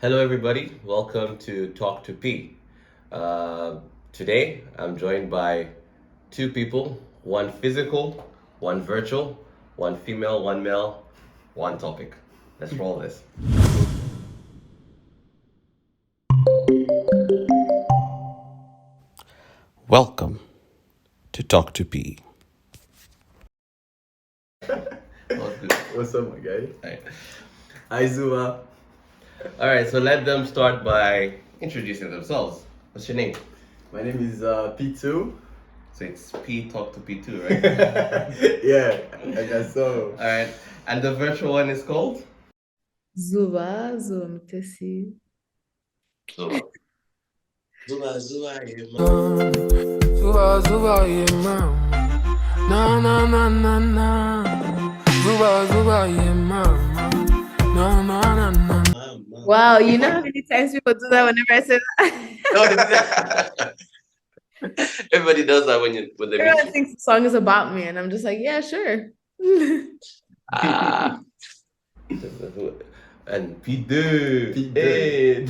Hello, everybody. Welcome to Talk to P. Uh, Today, I'm joined by two people, one physical, one virtual, one female, one male, one topic. Let's roll this. Welcome to Talk to P. All good. What's up, my guy? All right. Hi, Zuma. All right, so let them start by introducing themselves. What's your name? My name is P2. So it's P Talk to P2, right? Yeah, I guess so. All right. And the virtual one is called? Zuba Mutesi. Zuma. Zuba, yeah, mama. Na, na, na, na, na. Zuba, yeah, mama. Na, na, na, na. Wow, you know how many times people do that whenever I say that? Everybody does that when they meet Everyone you. thinks the song is about me, and I'm just like, yeah, sure. Ah. And P2. P2. Hey.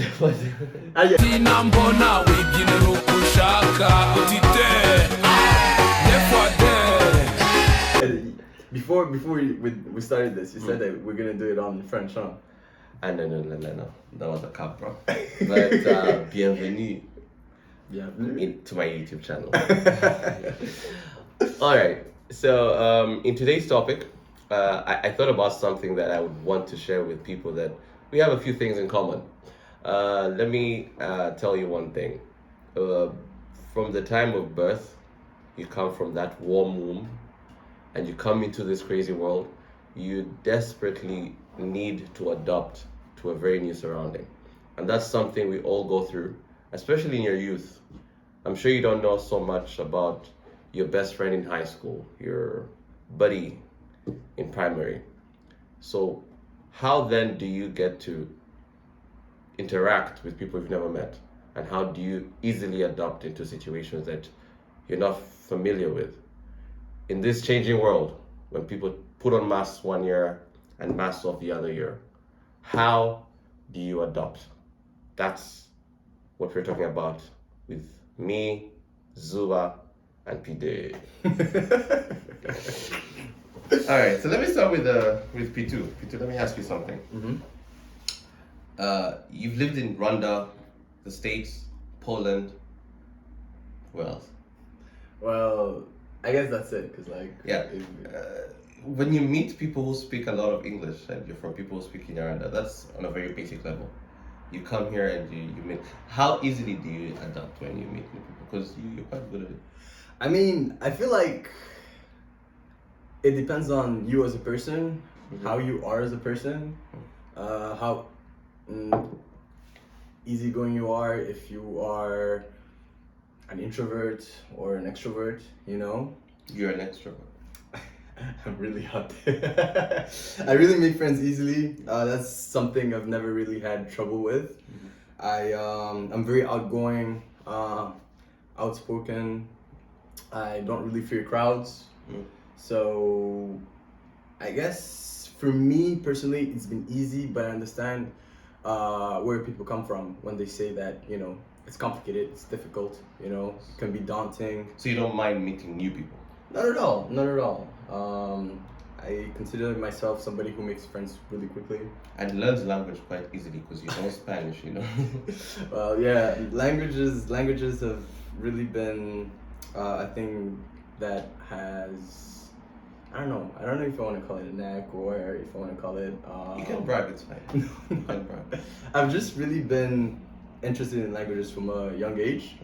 Ah, yeah. Tinambona wengine rukushaka utite Before we started this, you said that we're gonna do it on French, huh? Ah, no. That was a cap, bro. But bienvenue Yeah. to my YouTube channel. All right. So in today's topic, I thought about something that I would want to share with people that we have a few things in common. Let me tell you one thing. From the time of birth, you come from that warm womb and you come into this crazy world, you desperately need to adapt to a very new surrounding. And that's something we all go through, especially in your youth. I'm sure you don't know so much about your best friend in high school, your buddy in primary. So, how then do you get to interact with people you've never met? And how do you easily adapt into situations that you're not familiar with? In this changing world, when people put on masks one year and masks off the other year, how do you adapt? That's what we're talking about with me, Zuba, and P. All right, so let me start with P2. P2, let me ask you something. Mm-hmm. You've lived in Rwanda, the States, Poland. Where else? Well, I guess that's it, cause like Yeah. When you meet people who speak a lot of English and you're from people who speak in Rwanda, that's on a very basic level. You come here and you meet. How easily do you adapt when you meet new people? Because you're quite good at it. I mean, I feel like it depends on you as a person, how you are as a person, how easygoing you are, if you are an introvert or an extrovert, you know. You're an extrovert. I'm really hot. I really make friends easily. That's something I've never really had trouble with. I'm very outgoing, outspoken. I don't really fear crowds. Mm. So I guess for me personally, it's been easy, but I understand where people come from when they say that, it's complicated, it's difficult, it can be daunting. So you don't mind meeting new people. Not at all, not at all. I consider myself somebody who makes friends really quickly. And learns language quite easily because you know Spanish, you know. Well, yeah, languages have really been a thing that has, I don't know if I want to call it a knack or if I want to call it. You can brag, it's fine. You can brag. I've just really been interested in languages from a young age.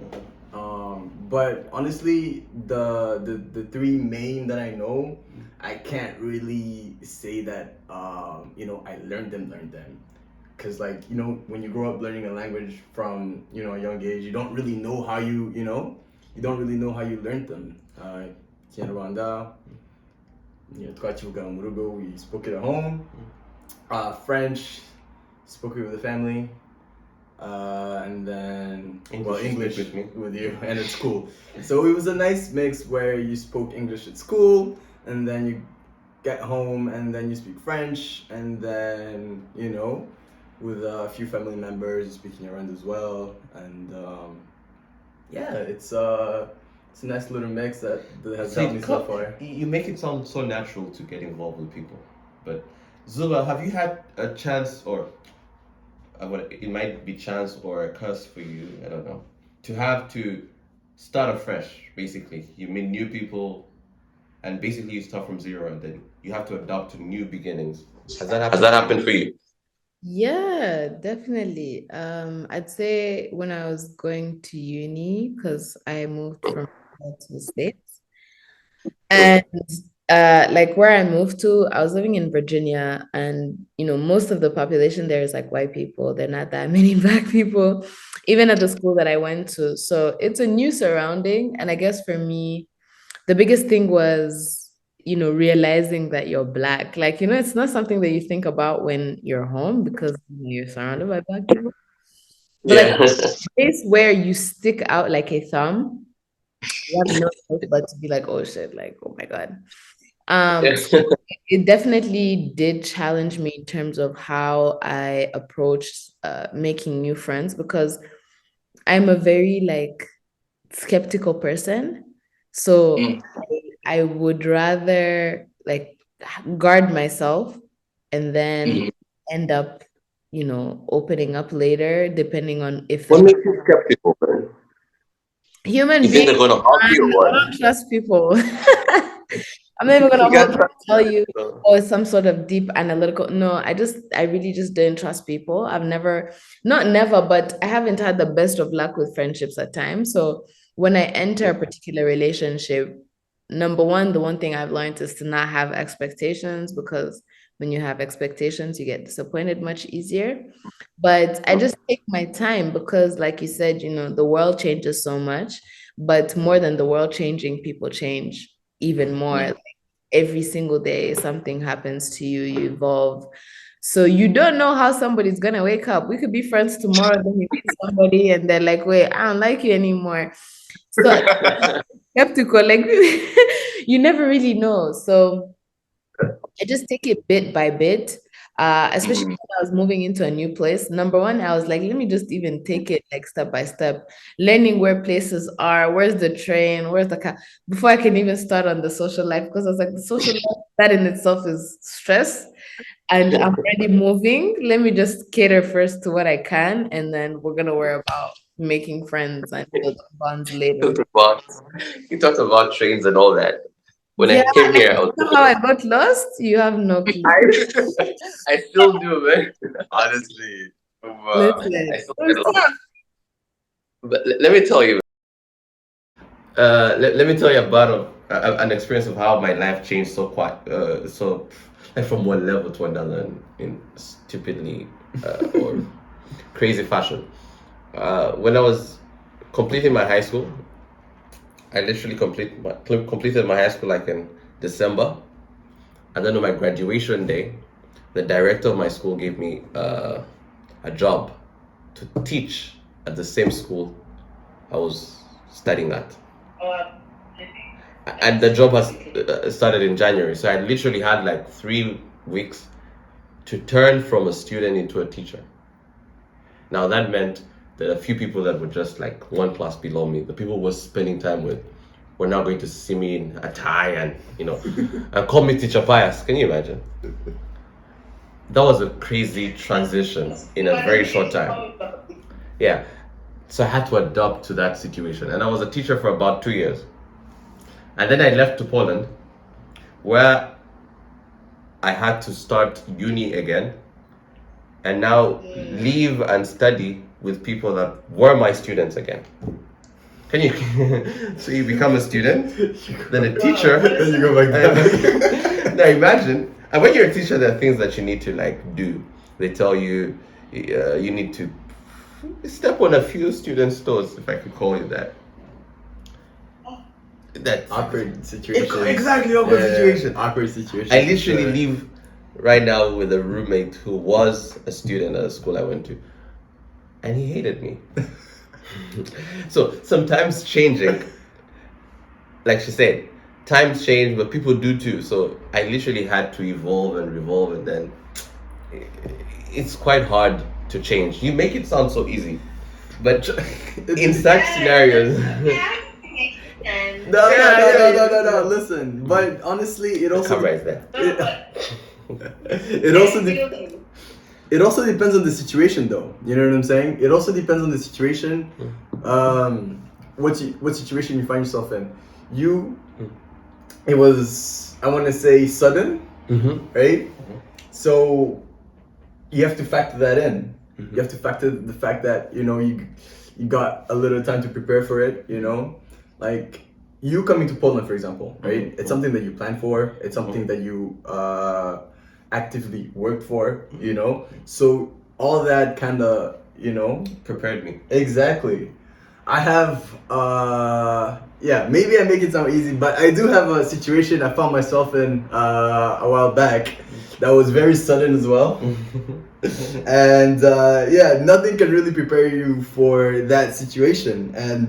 But honestly, the three main that I know, I can't really say that I learned them, because like when you grow up learning a language from a young age, you don't really know how you learned them. Kinyarwanda, twakivuga mu rugo, we spoke it at home. French, spoke it with the family. And then English with me. with you and at school. So it was a nice mix where you spoke English at school and then you get home and then you speak French and then with a few family members speaking around as well, and yeah, it's a nice little mix that has helped me so far. You make it sound so natural to get involved with people. But Zuba, have you had a chance, or it might be chance or a curse for you, I don't know, to have to start afresh, basically. You meet new people and basically you start from zero and then you have to adapt to new beginnings. Has that happened for you? Yeah, definitely. I'd say when I was going to uni, because I moved from here to the States, and like where I moved to, I was living in Virginia, and most of the population there is like white people. There are not that many black people, even at the school that I went to. So it's a new surrounding, and I guess for me, the biggest thing was, realizing that you're black. Like, it's not something that you think about when you're home because you're surrounded by black people. But like the place where you stick out like a thumb, you have no choice but to be like, oh shit, like, oh my God. So it definitely did challenge me in terms of how I approached making new friends, because I'm a very like skeptical person. So I would rather like guard myself and then end up, opening up later, depending on if What makes you skeptical, man? human You think they're beings. gonna harm you or I what? don't trust people. I'm not even You can't gonna trust tell you, people. oh, it's some sort of deep analytical. No, I really just didn't trust people. I've never, not never, but I haven't had the best of luck with friendships at times. So when I enter a particular relationship, number one, the one thing I've learned is to not have expectations, because when you have expectations, you get disappointed much easier. But I just take my time because, like you said, the world changes so much, but more than the world changing, people change even more. Like every single day, something happens to you, you evolve. So you don't know how somebody's gonna wake up. We could be friends tomorrow, then we meet somebody and they're like, wait, I don't like you anymore. So skeptical, like you never really know. So I just take it bit by bit. Especially when I was moving into a new place. Number one, I was like, let me just even take it like step by step, learning where places are, where's the train, where's the car, before I can even start on the social life. Because I was like, the social life, that in itself is stress. And I'm already moving. Let me just cater first to what I can, and then we're gonna worry about making friends and building bonds later. You talked about trains and all that. When Yeah, I came here, I was how I got lost, you have no clue. I still do, man. Honestly, Listen, I still get lost. But let me tell you. Let me tell you about an experience of how my life changed so quite so like from one level to another in stupidly or crazy fashion. When I was completing my high school, I literally completed my high school like in December. And then on my graduation day, the director of my school gave me a job to teach at the same school I was studying at. And the job has started in January. So I literally had like 3 weeks to turn from a student into a teacher. Now that meant that a few people that were just like one class below me, the people who was spending time with, were now going to see me in a tie and and call me Teacher Pius. Can you imagine? That was a crazy transition in a very short time. Yeah. So I had to adapt to that situation. And I was a teacher for about 2 years. And then I left to Poland, where I had to start uni again and now live and study with people that were my students again. Can you? So you become a student, then a teacher, then you go back down. Now imagine, and when you're a teacher, there are things that you need to like do. They tell you you need to step on a few students' toes, if I could call you that. That Awkward situation. Exactly, awkward situation. Awkward situation. I literally live right now with a roommate who was a student at a school I went to, and he hated me. So sometimes changing, like she said, times change, but people do too. So I literally had to evolve and revolve, and then it's quite hard to change. You make it sound so easy, but in such scenarios, No, Yeah. listen, but honestly, it also camera is there. it also it also depends on the situation, though. You know what I'm saying? It also depends on the situation. What situation you find yourself in? It was, I want to say, sudden, right? So you have to factor that in. You have to factor the fact that you got a little time to prepare for it. Like you coming to Poland, for example, right? It's something that you plan for. It's something that you actively worked for. So all that kind of Prepared me. exactly. I have maybe I make it sound easy, but I do have a situation I found myself in a while back that was very sudden as well. And nothing can really prepare you for that situation. And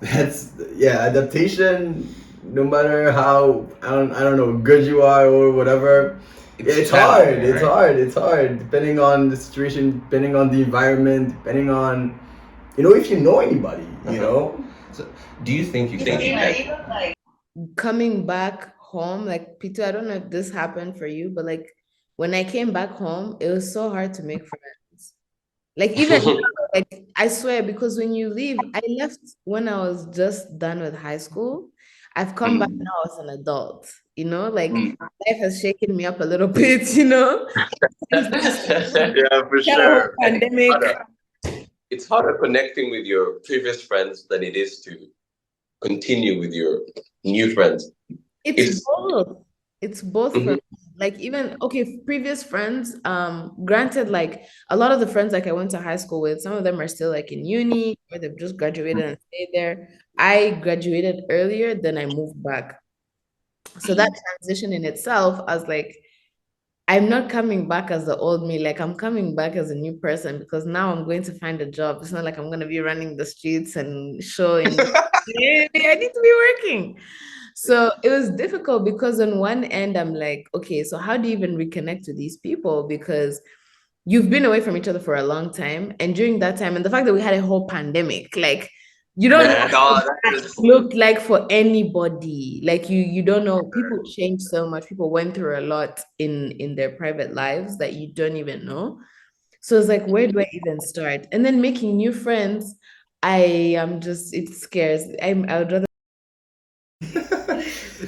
that's adaptation, no matter how I don't know good you are or whatever. It's hard. challenging, It's right? hard. It's hard depending on the situation, depending on the environment, depending on if you know anybody. So, do you think you can? Coming back home, like Peter, I don't know if this happened for you, but like when I came back home, it was so hard to make friends. Like even now, like I swear, because when you leave, I left when I was just done with high school. I've come back now as an adult, like life has shaken me up a little bit, Yeah, for Kind of whole pandemic. It's harder connecting with your previous friends than it is to continue with your new friends. It's both. It's both for me. Like even previous friends, granted, like a lot of the friends like I went to high school with, some of them are still like in uni or they've just graduated and stayed there. I graduated earlier than I moved back. So that transition in itself, I was like, I'm not coming back as the old me. Like I'm coming back as a new person because now I'm going to find a job. It's not like I'm going to be running the streets and showing. I need to be working. So it was difficult because on one end, I'm like, okay, so how do you even reconnect with these people? Because you've been away from each other for a long time. And during that time, and the fact that we had a whole pandemic, like you don't know what that looked like for anybody. Like you don't know. People change so much. People went through a lot in their private lives that you don't even know. So it's like, where do I even start? And then making new friends, I am just it scares. I would rather.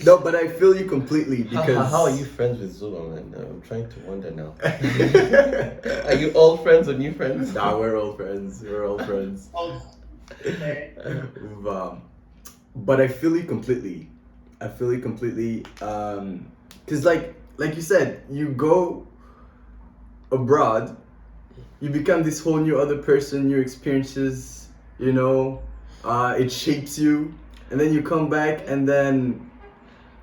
No, but I feel you completely because How are you friends with Zuma, man? I'm trying to wonder now. Are you old friends or new friends? Nah, we're old friends. We're old friends. But I feel you completely. I feel you completely. Cause like you said, you go abroad, you become this whole new other person, new experiences. It shapes you, and then you come back, and then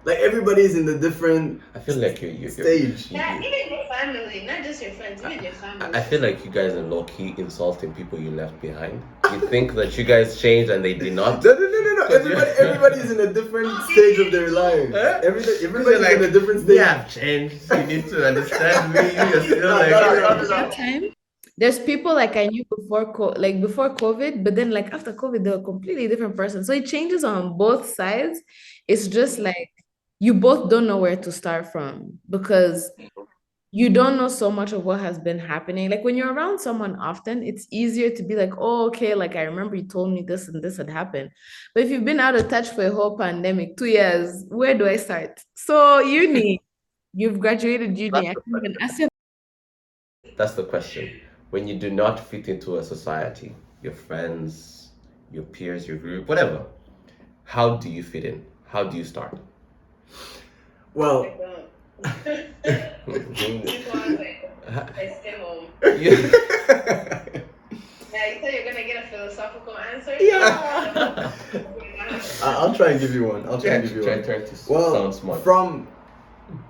like everybody's in a different I feel like you're stage. Yeah, even your family, not just your friends, even your family. I feel like you guys are low-key insulting people you left behind. You think that you guys changed and they did not? No. Everybody's in a different stage of their life. Everybody's in a different stage. We have changed. You need to understand me. You're still like... That time, there's people like I knew before COVID, but then like after COVID, they're a completely different person. So it changes on both sides. It's just like you both don't know where to start from because you don't know so much of what has been happening. Like when you're around someone often, it's easier to be like, oh, okay, like I remember you told me this and this had happened. But if you've been out of touch for a whole pandemic, 2 years, where do I start? So you've graduated uni. I can't even ask you. That's the question. When you do not fit into a society, your friends, your peers, your group, whatever, how do you fit in? How do you start? Well, I stay home. Yeah. Yeah, you said you're gonna get a philosophical answer? Yeah. I'll try and give you one. Try to Well, sound smart.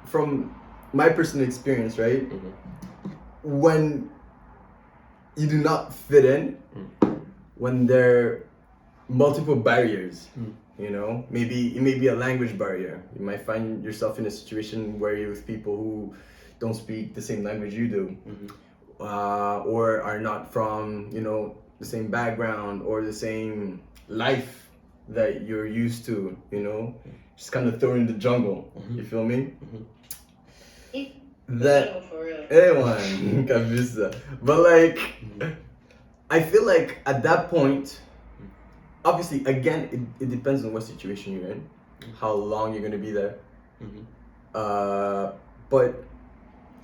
from my personal experience, right? When you do not fit in, when there are multiple barriers, maybe it may be a language barrier. You might find yourself in a situation where you're with people who don't speak the same language you do, Mhm. or are not from, the same background or the same life that you're used to, just kind of thrown in the jungle. You feel me? That For real. anyone kabisa. But like, I feel like at that point, obviously, again, it depends on what situation you're in, how long you're gonna be there. Mhm. But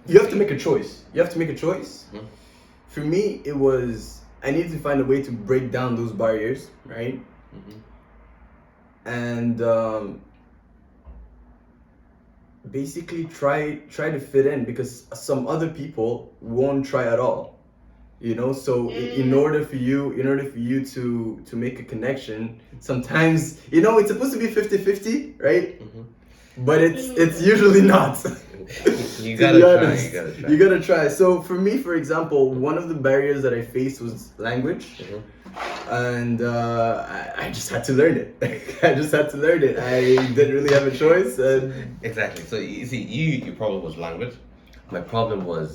you have to make a choice. You have to make a choice. Mhm. For me, it was I needed to find a way to break down those barriers, right? Mhm. And basically try to fit in, because some other people won't try at all. So in order for you to make a connection, sometimes it's supposed to be 50-50, right? Mhm. But it's usually not. You To gotta be try. honest. You gotta try. You gotta try. So for me, for example, one of the barriers that I faced was language, Mhm. and I just had to learn it. I just had to learn it. I didn't really have a choice, and Exactly. So you see, your problem was language. My problem was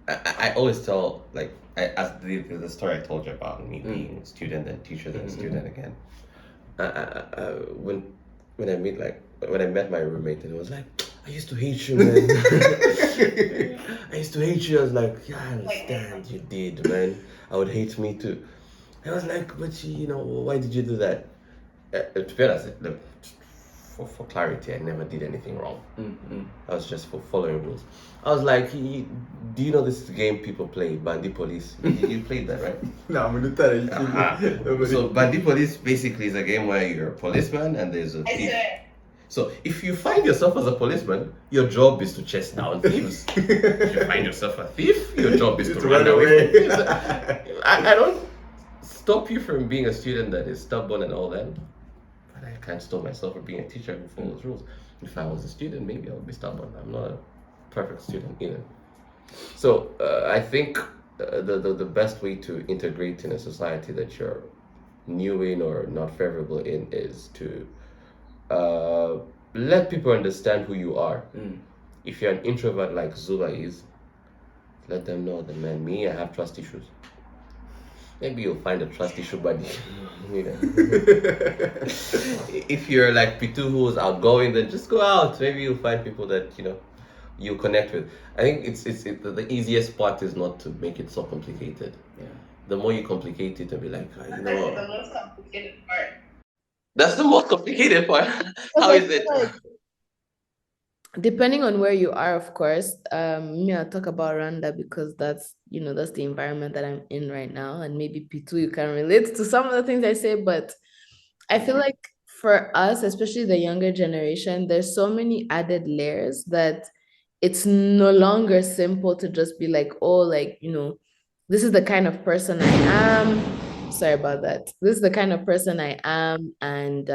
I always tell like as the story I told you about me being a student and teacher then student again. When I meet when I met my roommate and it was like, I used to hate you, man. I used to hate you. I was like, yeah, I understand you did, man. I would hate me too. I was like, but why did you do that? To be honest, look, for clarity, I never did anything wrong. I was just for following rules. I was like, do you know this game people play, Bandit Police? You played that, right? no, I'm gonna tell you. So Bandit Police basically is a game where you're a policeman and there's a I thief. swear. So if you find yourself as a policeman, your job is to chase down thieves. If you find yourself a thief, your job is to run away. from thieves. I don't stop you from being a student that is stubborn and all that. But I can't stop myself from being a teacher who follows rules. If I was a student, maybe I would be stubborn. I'm not a perfect student either. So I think the best way to integrate in a society that you're new in or not favorable in is to let people understand who you are. If you're an introvert like Zula is, let them know that, man, me, I have trust issues. Maybe you'll find a trust issue buddy. If you're like Pitu who's outgoing, then just go out. Maybe you'll find people that you connect with. I think the easiest part is not to make it so complicated. Yeah. The more you complicate it and be like, That's the most complicated part. That's the most complicated part. How is it? Depending on where you are, of course. I'll talk about Rwanda because that's the environment that I'm in right now, and maybe Pitu, you can relate to some of the things I say, but I feel like for us, especially the younger generation, there's so many added layers that it's no longer simple to just be like, oh, like, this is the kind of person I am. Sorry about that. This is the kind of person I am, and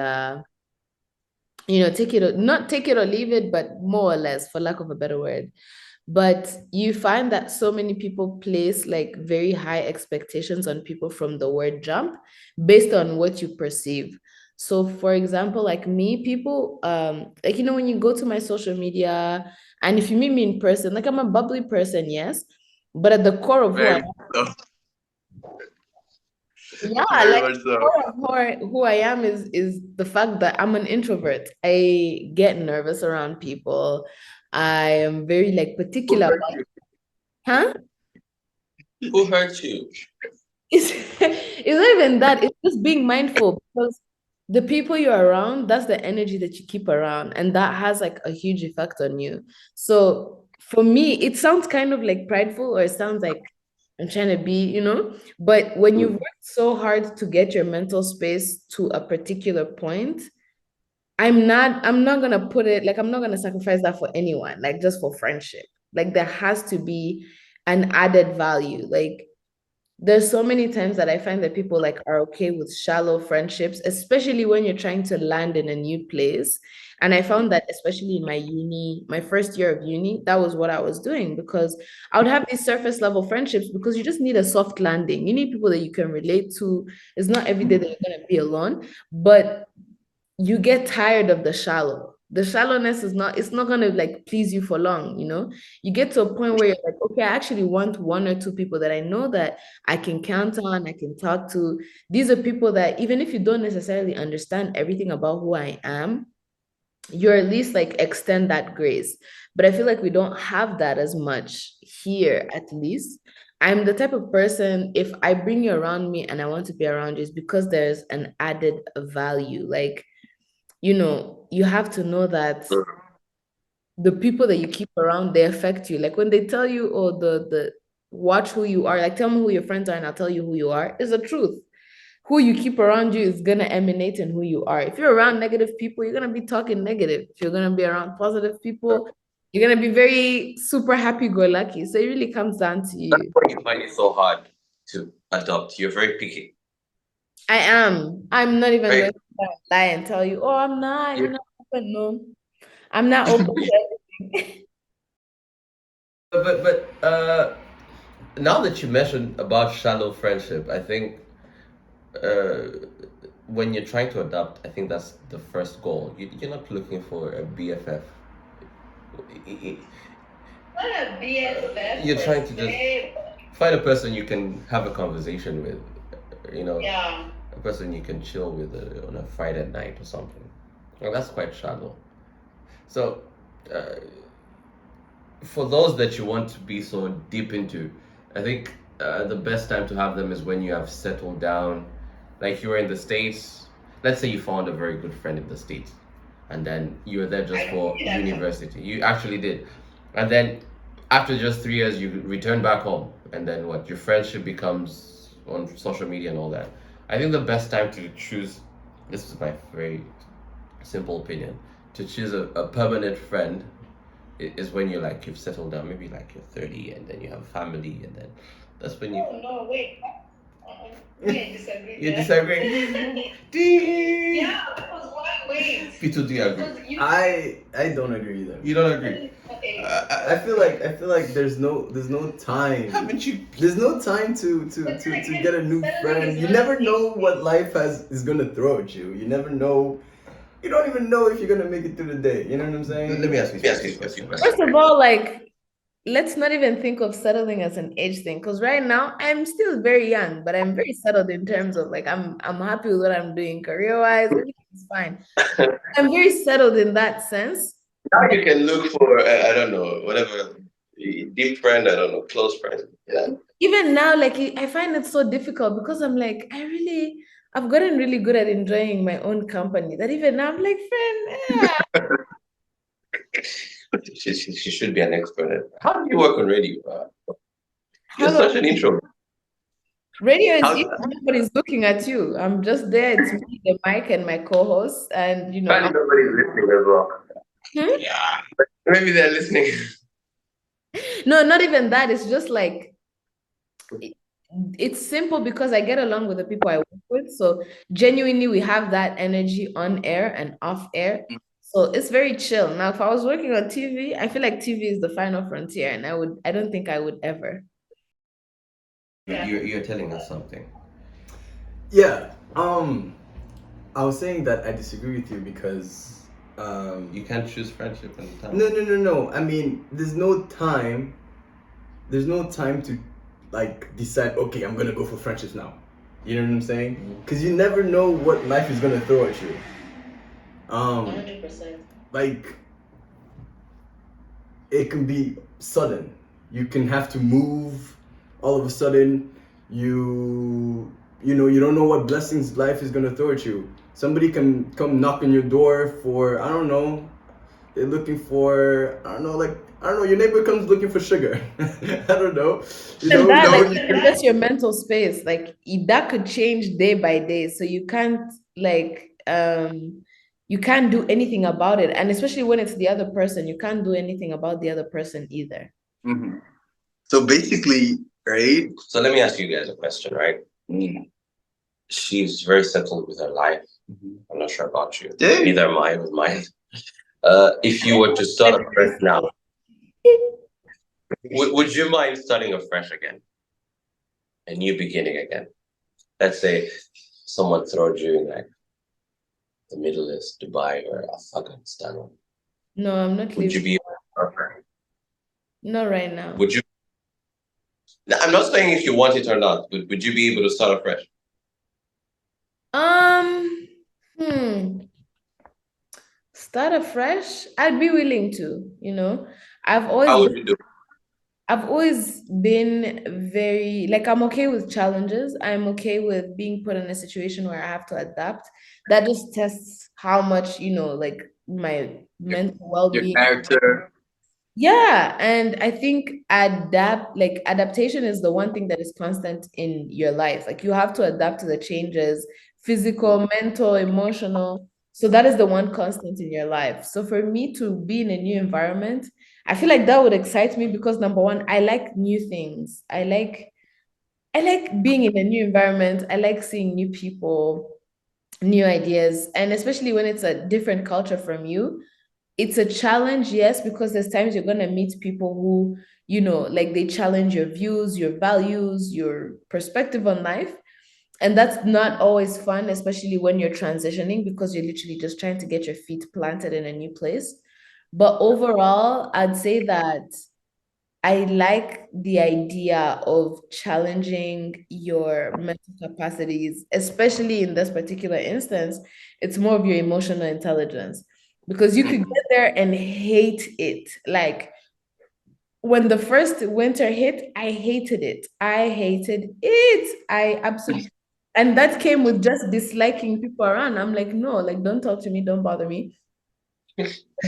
not take it or leave it, but more or less, for lack of a better word. But you find that so many people place like very high expectations on people from the word jump based on what you perceive. So for example, like me, people like when you go to my social media and if you meet me in person, like I'm a bubbly person, yes, but at the core of who I am is the fact that I'm an introvert. I get nervous around people. I am very like particular. Huh? Who hurt you? It's not even that. It's just being mindful because the people you're around, that's the energy that you keep around, and that has like a huge effect on you. So for me, it sounds kind of like prideful, or it sounds like I'm trying to be, but when you've worked so hard to get your mental space to a particular point, I'm not gonna put it like I'm not gonna sacrifice that for anyone, like just for friendship. Like there has to be an added value. Like there's so many times that I find that people like are okay with shallow friendships, especially when you're trying to land in a new place. And I found that especially in my first year of uni, that was what I was doing because I would have these surface level friendships because you just need a soft landing. You need people that you can relate to. It's not every day that you're gonna be alone, but you get tired of the shallow. The shallowness is not, it's not going to like please you for long, you know? You get to a point where you're like, okay, I actually want one or two people that I know that I can count on, I can talk to. These are people that even if you don't necessarily understand everything about who I am, you're at least like extend that grace. But I feel like we don't have that as much here, at least. I'm the type of person, if I bring you around me and I want to be around you, it's because there's an added value. Like, you know, you have to know that the people that you keep around, they affect you. Like when they tell you, oh, the watch who you are, like tell me who your friends are and I'll tell you who you are, is the truth. Who you keep around you is gonna emanate in who you are. If you're around negative people, you're gonna be talking negative. If you're gonna be around positive people, you're gonna be very super happy-go-lucky. So it really comes down to you. That's why you find it so hard to adopt. You're very picky. I am. I'm not even Right. going to lie and tell you, oh, I'm not, you're not open. No, I'm not open to everything. But now that you mentioned about shallow friendship, I think when you're trying to adopt, I think that's the first goal. You're not looking for a BFF. Not a BFF. You're per trying to just se, find a person you can have a conversation with, you know, yeah. a person you can chill with on a Friday night or something. Well, that's quite shallow. So, for those that you want to be so deep into, I think the best time to have them is when you have settled down. Like you're in the States, let's say you found a very good friend in the States, and then you were there just I for did that. university. You actually did. And then after just 3 years, you return back home, and then what? Your friendship becomes on social media and all that. I think the best time to choose, this is my very simple opinion, to choose a permanent friend is when you're like you've settled down, maybe like you're 30 and then you have family, and then that's when you Oh, no, wait. I disagree. you there. disagree. Ding. Yeah, because why wait? Peter, do you agree? Because you I don't agree there. You don't agree? Okay. I feel like there's no time. Haven't you? There's no time to get a new friend. You never know what life is gonna throw at you. You never know. You don't even know if you're gonna make it through the day. You know what I'm saying? Let me ask you a question. First of all, like, let's not even think of settling as an age thing, because right now I'm still very young, but I'm very settled in terms of like I'm happy with what I'm doing career-wise. Everything's fine. I'm very settled in that sense. Now you can look for I don't know, whatever deep friend, I don't know, close friend. Yeah. Even now, like I find it so difficult because I'm like, I've gotten really good at enjoying my own company. That even now I'm like, friend, yeah. She should be an expert at. How do you work on radio? You're Hello. such an introvert. Radio is How- if everybody's looking at you. I'm just there. It's me, the mic, and my co-host, and you know. Probably nobody's listening as well. Hmm? Yeah, maybe they're listening. No, not even that. It's just like it's simple because I get along with the people I work with. So genuinely, we have that energy on air and off air. So it's very chill. Now, if I was working on TV, I feel like TV is the final frontier, and I don't think I would ever. Yeah. You're telling us something. Yeah. I was saying that I disagree with you because You can't choose friendship and time. no. I mean, there's no time. There's no time to like decide. Okay, I'm gonna go for friendships now. You know what I'm saying? Because you never know what life is gonna throw at you. 100%. Like it can be sudden. You can have to move all of a sudden. You know you don't know what blessings life is gonna throw at you. Somebody can come knock on your door for I don't know. They're looking for I don't know. Your neighbor comes looking for sugar. I don't know. You And know, that, no, like, that's your mental space. Like that could change day by day. So you can't like you can't do anything about it. And especially when it's the other person, you can't do anything about the other person either. Mhm. So basically, right? So let me ask you guys a question, right? She's very settled with her life. I'm not sure about you. Yeah. Neither am I with mine. If you were to start afresh now, would you mind starting afresh again? A new beginning again? Let's say someone throws you in like the Middle East, Dubai, or Afghanistan, or No, I'm not Would you leaving. be? Not right now. Would you? No, I'm not saying if you want it or not. Would you be able to start afresh? Um, hmm. Start afresh. I'd be willing to, I've always How been would you do it? I've always been very like I'm okay with challenges. I'm okay with being put in a situation where I have to adapt. That just tests how much, like my mental Your well-being. character. Yeah, and I think adaptation is the one thing that is constant in your life. Like you have to adapt to the changes, physical, mental, emotional. So that is the one constant in your life. So for me to be in a new environment, I feel like that would excite me because number one, I like new things. I like being in a new environment. I like seeing new people, new ideas, and especially when it's a different culture from you, it's a challenge, yes, because there's times you're going to meet people who, like they challenge your views, your values, your perspective on life. And that's not always fun, especially when you're transitioning because you're literally just trying to get your feet planted in a new place. But overall, I'd say that I like the idea of challenging your mental capacities, especially in this particular instance. It's more of your emotional intelligence because you could get there and hate it. Like when the first winter hit, I hated it. I hated it. I absolutely, and that came with just disliking people around. I'm like, no, like, don't talk to me, don't bother me.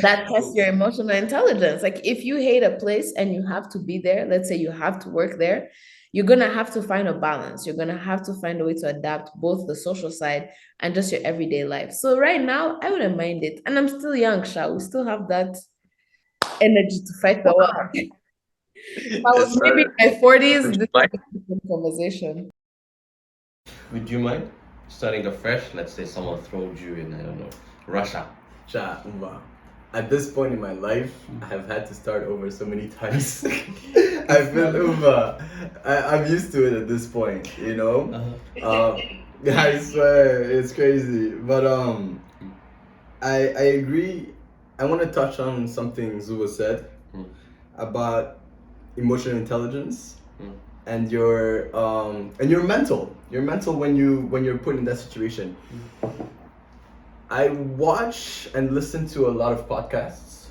That tests your emotional intelligence. Like if you hate a place and you have to be there, let's say you have to work there, you're gonna have to find a balance. You're gonna have to find a way to adapt both the social side and just your everyday life. So right now, I wouldn't mind it. And I'm still young, Sha. We still have that energy to fight the war. If I was maybe in my 40s, Would you this mind? would be a different conversation. Would you mind starting afresh? Let's say someone throws you in, I don't know, Russia. Cha, at this point in my life, I have had to start over so many times. I feel I'm used to it at this point, I swear it's crazy. But I agree. I want to touch on something Zuba said Mm. about emotional intelligence Mm. and your mental when you're put in that situation. I watch and listen to a lot of podcasts.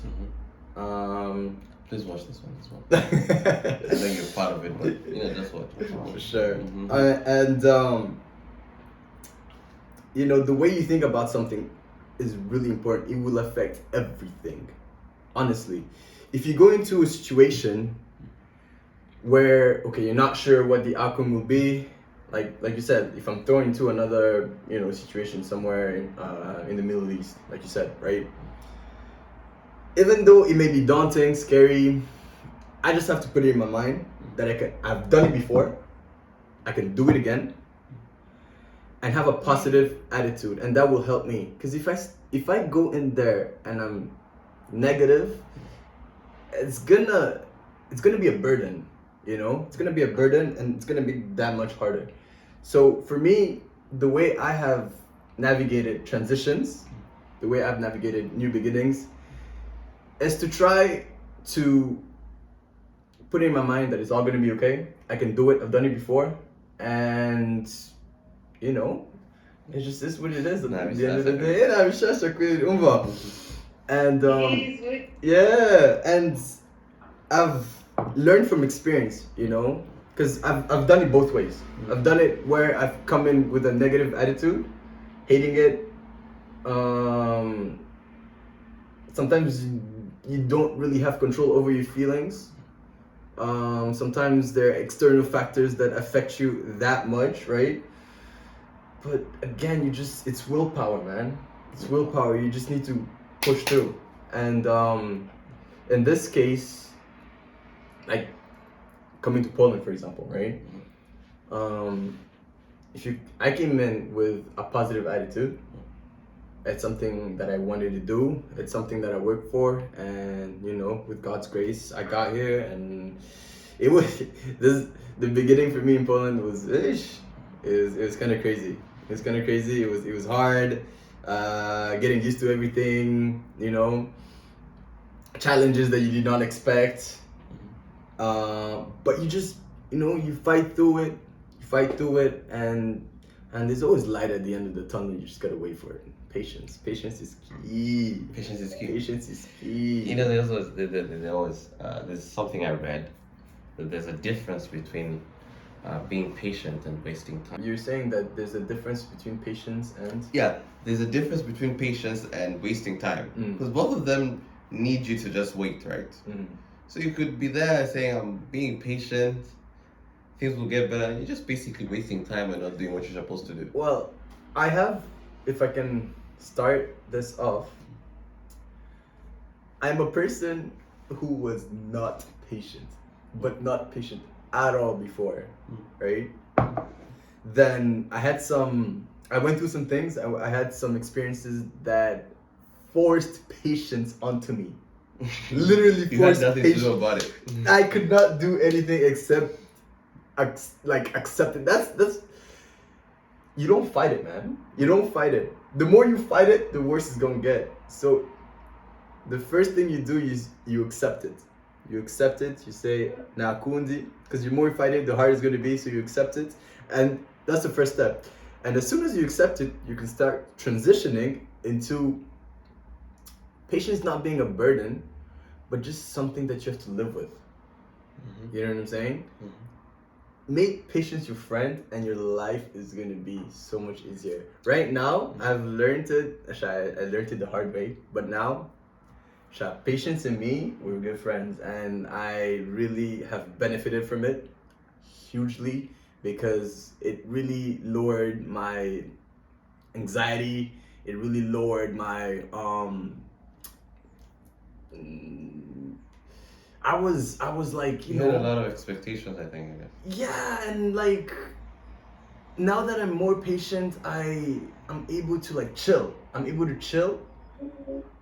Please watch this one as well. I know you're part of it, but just watch. For sure. Mhm. And the way you think about something is really important. It will affect everything. Honestly, if you go into a situation where you're not sure what the outcome will be, like you said, if I'm thrown into another situation somewhere in the Middle East, like you said, right? Even though it may be daunting, scary, I just have to put it in my mind that I've done it before, I can do it again, and have a positive attitude, and that will help me. Because if I go in there and I'm negative, it's gonna be a burden. It's gonna be a burden, and it's gonna be that much harder. So for me, the way I have navigated transitions, the way I've navigated new beginnings, is to try to put in my mind that it's all gonna be okay. I can do it. I've done it before, and it just is what it is. At the end of the day, I'm sure umva. And yeah, and I've learned from experience, because I've done it both ways. I've done it where I've come in with a negative attitude, hating it. Sometimes you don't really have control over your feelings. Sometimes there are external factors that affect you that much, right? But again, it's willpower, man. It's willpower. You just need to push through. And in this case, like coming to Poland, for example, right? I came in with a positive attitude. It's something that I wanted to do. It's something that I worked for, and with God's grace, I got here, and it was the beginning for me in Poland was it was kind of crazy. It's kind of crazy. It was hard, getting used to everything, challenges that you did not expect. But you just, you fight through it. You fight through it, and there's always light at the end of the tunnel. You just gotta wait for it. Patience. Patience is key. Patience is key. Patience is key. You know, there's something I read that there's a difference between being patient and wasting time. You're saying that there's a difference between patience and Yeah, there's a difference between patience and wasting time because both of them need you to just wait, right? So you could be there saying, I'm being patient, things will get better. You're just basically wasting time and not doing what you're supposed to do. Well, I have, if I can start this off, I'm a person who was not patient, but not patient at all before, right? Then I went through some things, I had some experiences that forced patience onto me. Literally You had forced nothing to patience. do about it. I could not do anything except accept it. That's you don't fight it, man. You don't fight it. The more you fight it, the worse it's gonna get. So the first thing you do is you accept it. You accept it. You say "Na kundi," because the more you fight it, the harder it's gonna be. So you accept it, and that's the first step. And as soon as you accept it, you can start transitioning into patience not being a burden, but just something that you have to live with. You know what I'm saying? Make patience your friend, and your life is gonna be so much easier. Right now, I've learned it. I learned it the hard way, but now, patience and me, we're good friends, and I really have benefited from it hugely because it really lowered my anxiety. It really lowered my I was like, You had a lot of expectations, I think. yeah, and like now that I'm more patient, I'm able to like chill. I'm able to chill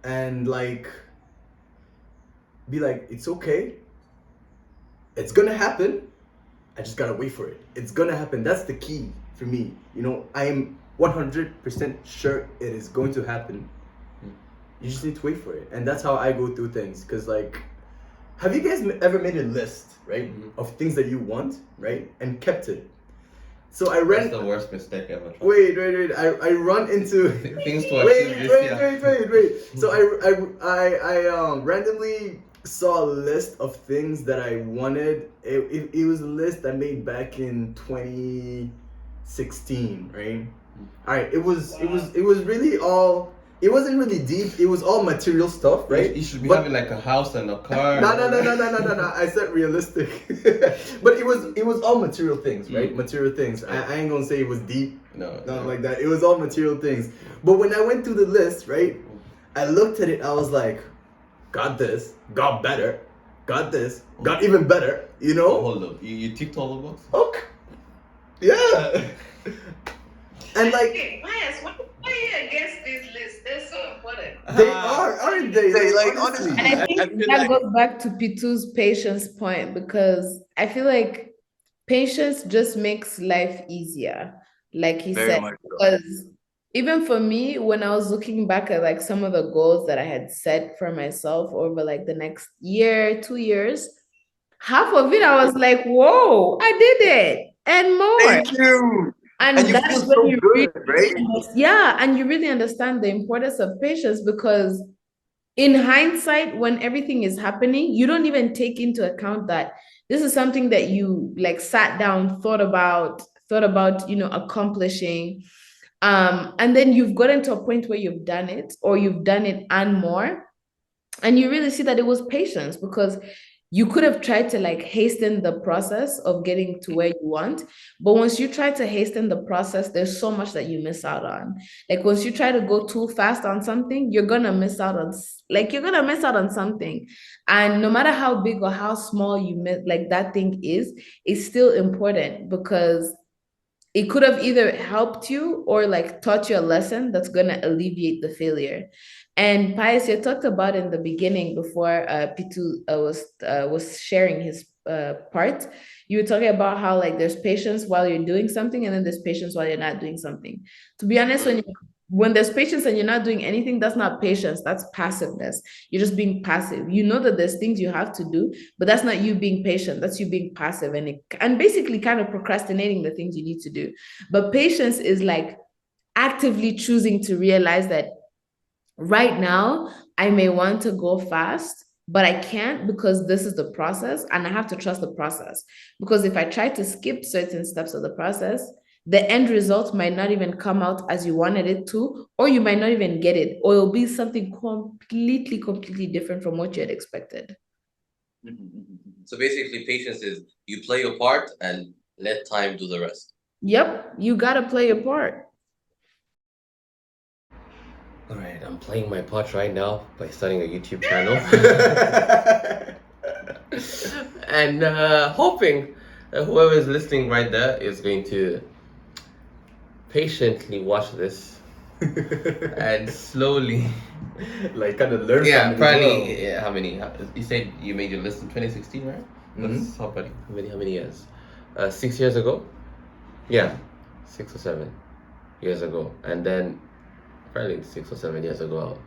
and like be like, it's okay. It's gonna happen. I just gotta wait for it. It's gonna happen. That's the key for me. I am 100% sure it is going to happen. You just need to wait for it. And that's how I go through things. Because like, have you guys ever made a list, right, of things that you want, right, and kept it? So I ran. That's the worst mistake ever. Wait. I run into things to achieve this year. Wait. So I randomly saw a list of things that I wanted. It was a list I made back in 2016, right? All right. It was really all. It wasn't really deep. It was all material stuff, right? You should be having like a house and a car. No. I said realistic, but it was all material things, right? Material things. I ain't gonna say it was deep. No, Not like that. It was all material things. But when I went through the list, right, I looked at it. I was like, got this, got better, got this, got even better. Oh, hold up. You ticked all the boxes? Okay. Yeah. And like. Okay, Myers, why are you against this list? They're so important. They are, aren't they? Like honestly. And I think that goes back to Pitu's patience point because I feel like patience just makes life easier, like he Very said. much so. Because even for me, when I was looking back at like some of the goals that I had set for myself over like the next year, 2 years, half of it I was like, whoa, I did it and more. Thank you. And you that's feel when so you good, really, right? yeah, and you really understand the importance of patience because in hindsight, when everything is happening, you don't even take into account that this is something that you like sat down, thought about, accomplishing. And then you've gotten to a point where you've done it or you've done it and more. And you really see that it was patience because you could have tried to like hasten the process of getting to where you want. But once you try to hasten the process, there's so much that you miss out on. Like once you try to go too fast on something, you're going to miss out on something. And no matter how big or how small you miss, like that thing is, it's still important because it could have either helped you or like taught you a lesson that's going to alleviate the failure. And Pius, you talked about in the beginning before Pitu was sharing his part. You were talking about how like there's patience while you're doing something, and then there's patience while you're not doing something. To be honest, when there's patience and you're not doing anything, that's not patience, that's passiveness. You're just being passive. You know that there's things you have to do, but that's not you being patient. That's you being passive and basically kind of procrastinating the things you need to do. But patience is like actively choosing to realize that right now I may want to go fast, but I can't because this is the process and I have to trust the process. Because if I try to skip certain steps of the process, the end result might not even come out as you wanted it to, or you might not even get it, or it'll be something completely different from what you had expected. So basically, patience is you play your part and let time do the rest. Yep, you gotta play your part. All right, I'm playing my part right now by starting a YouTube channel. And hoping that whoever is listening right there is going to patiently watch this and slowly, like kind of learn yeah, from it probably. as well. How many? You said you made your list in 2016, right? That's how many years? 6 years ago. Yeah, 6 or 7 years ago, and then probably 6 or 7 years ago.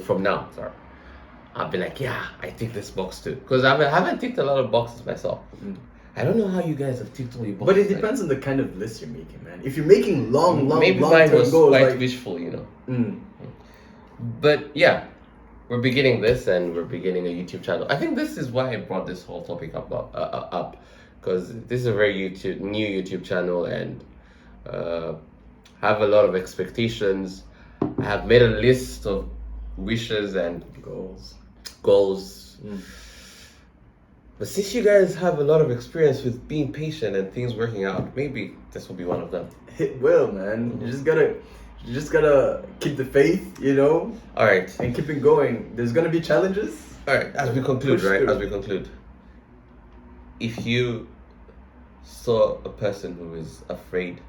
From now, sorry. I'll be like, yeah, I tick this box too. Because I haven't ticked a lot of boxes myself. I don't know how you guys have ticked all your boxes. But it depends on the kind of list you're making, man. If you're making Maybe mine long-term was goals, quite like, wishful, But yeah, we're beginning this and we're beginning a YouTube channel. I think this is why I brought this whole topic up, because this is a very new YouTube channel and have a lot of expectations. I have made a list of wishes and goals. But since you guys have a lot of experience with being patient and things working out, maybe this will be one of them. It will, man. You just gotta keep the faith, All right. and keep it going. There's gonna be challenges. All right. As we conclude, Push through. if you saw a person who is afraid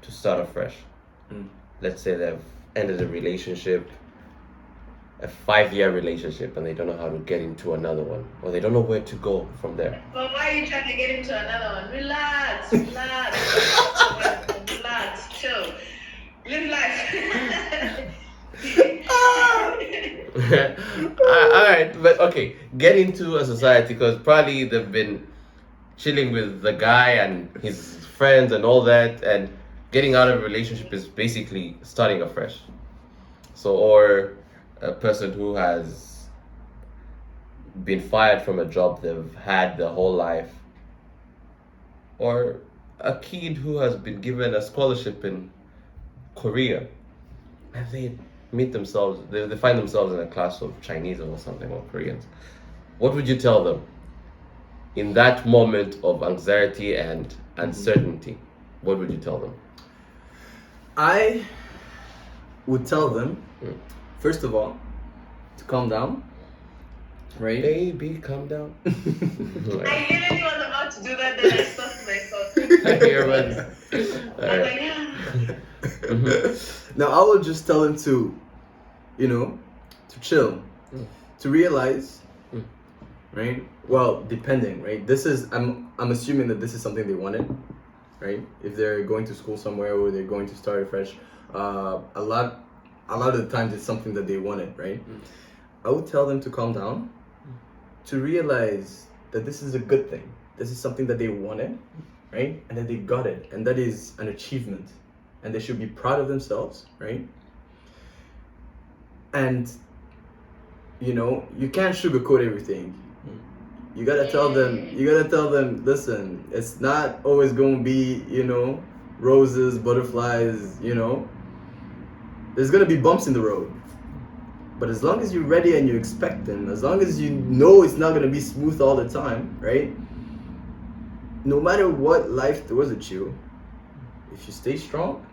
to start afresh, let's say they've ended a relationship, a 5-year relationship, and they don't know how to get into another one, or they don't know where to go from there. But why are you trying to get into another one? Relax, relax, chill. Live life. All right, but okay, get into a society because probably they've been chilling with the guy and his friends and all that, and getting out of a relationship is basically starting afresh. So, or a person who has been fired from a job they've had their whole life, or a kid who has been given a scholarship in Korea and they they find themselves in a class of Chinese or something, or Koreans. What would you tell them in that moment of anxiety and uncertainty? What would you tell them? I would tell them, first of all, to calm down, right? Baby, calm down. I literally was about to do that, then I stopped myself. Here, man. All I was right. like, yeah. Now I would just tell them to, to chill, to realize, right? Well, depending, right? I'm assuming that this is something they wanted, right? If they're going to school somewhere or they're going to start fresh, a lot of the times it's something that they wanted, right? I would tell them to calm down, to realize that this is a good thing. This is something that they wanted, right? And that they got it, and that is an achievement, and they should be proud of themselves, right? And you can't sugarcoat everything. You gotta tell them, listen, it's not always gonna be, roses, butterflies, there's gonna be bumps in the road. But as long as you're ready and you expect them, as long as you know it's not gonna be smooth all the time, right? No matter what life throws at you, if you stay strong,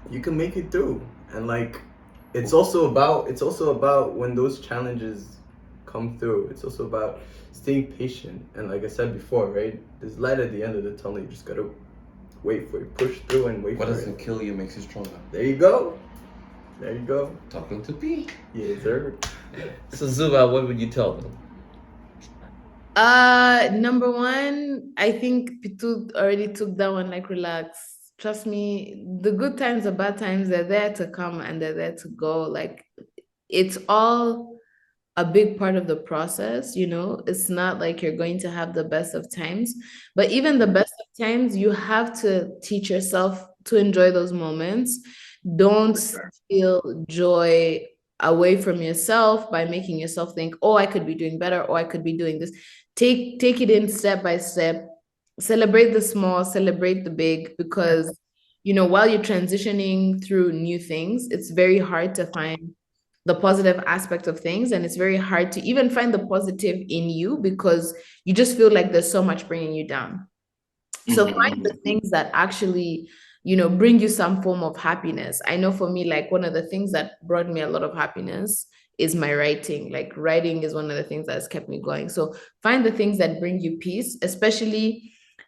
you can make it through. And it's also about when those challenges come through, it's also about staying patient. And like I said before, right, there's light at the end of the tunnel. You just gotta wait for it, push through and wait What for doesn't it. kill you makes you stronger. There you go. Talking to P. Yes, sir. So Zuba, what would you tell them? Number one, I think Pitu already took that one, like relax, Trust me, the good times, the bad times, they're there to come and they're there to go. Like it's all a big part of the process, you know. It's not like you're going to have the best of times, but even the best of times, you have to teach yourself to enjoy those moments. Don't steal joy away from yourself by making yourself think, oh, I could be doing better, or I could be doing this. Take it in step by step. Celebrate the small, celebrate the big, because you know, while you're transitioning through new things, it's very hard to find the positive aspect of things, and it's very hard to even find the positive in you because you just feel like there's so much bringing you down. So find the things that actually, you know, bring you some form of happiness. I know for me, like one of the things that brought me a lot of happiness is my writing. Like writing is one of the things that has kept me going. So find the things that bring you peace, especially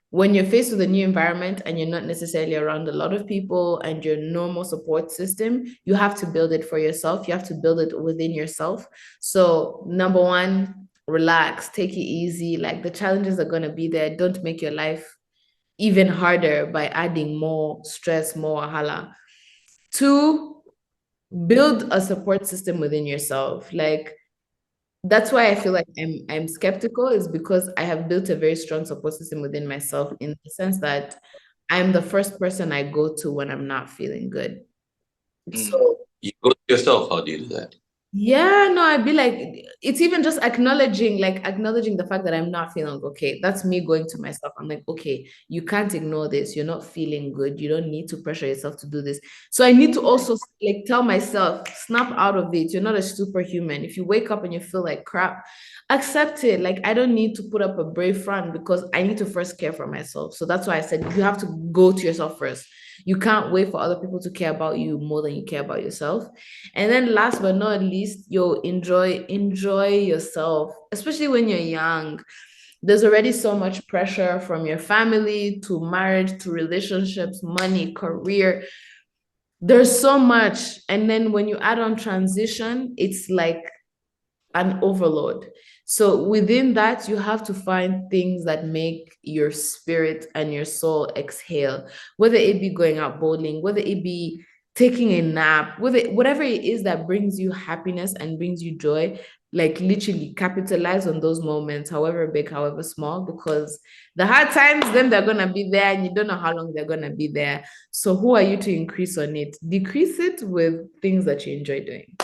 when you're faced with a new environment and you're not necessarily around a lot of people and your normal support system. You have to build it for yourself. You have to build it within yourself. So number one, relax, take it easy. Like the challenges are going to be there. Don't make your life even harder by adding more stress, more wahala. Two, build a support system within yourself. Like that's why I feel like I'm skeptical, is because I have built a very strong support system within myself, in the sense that I'm the first person I go to when I'm not feeling good. So You go to yourself. How do you do that? yeah, no, I'd be like, it's even just acknowledging the fact that I'm not feeling okay. That's me going to myself. I'm like, okay, you can't ignore this. You're not feeling good. You don't need to pressure yourself to do this. So I need to also like tell myself, snap out of it. You're not a superhuman. If you wake up and you feel like crap, accept it. Like I don't need to put up a brave front because I need to first care for myself. So that's why I said you have to go to yourself first. You can't wait for other people to care about you more than you care about yourself. And then last but not least, enjoy yourself, especially when you're young. There's already so much pressure from your family to marriage to relationships, money, career. There's so much. And then when you add on transition, it's like an overload. So within that, you have to find things that make your spirit and your soul exhale, whether it be going out bowling, whether it be taking a nap, whatever it is that brings you happiness and brings you joy. Like literally capitalize on those moments, however big, however small, because the hard times, then they're gonna be there and you don't know how long they're gonna be there. So who are you to increase on it? Decrease it with things that you enjoy doing.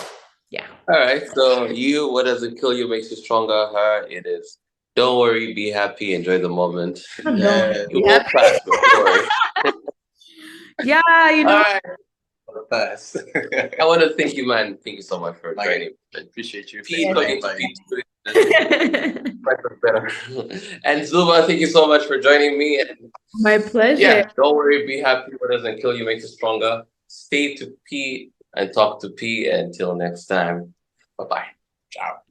Yeah. All right. So what doesn't kill you makes you stronger. Her, it is. Don't worry. Be happy. Enjoy the moment. Yeah. You will pass. Don't worry. Yeah, you know. All right. Pass. I want to thank you, man. Thank you so much for joining. I appreciate you. Pete, Thank talking you. to Pete. Better. And Zuba, thank you so much for joining me. And My pleasure. yeah, don't worry. Be happy. What doesn't kill you makes you stronger. Stay to P and talk to P. Until next time. Bye-bye. Ciao.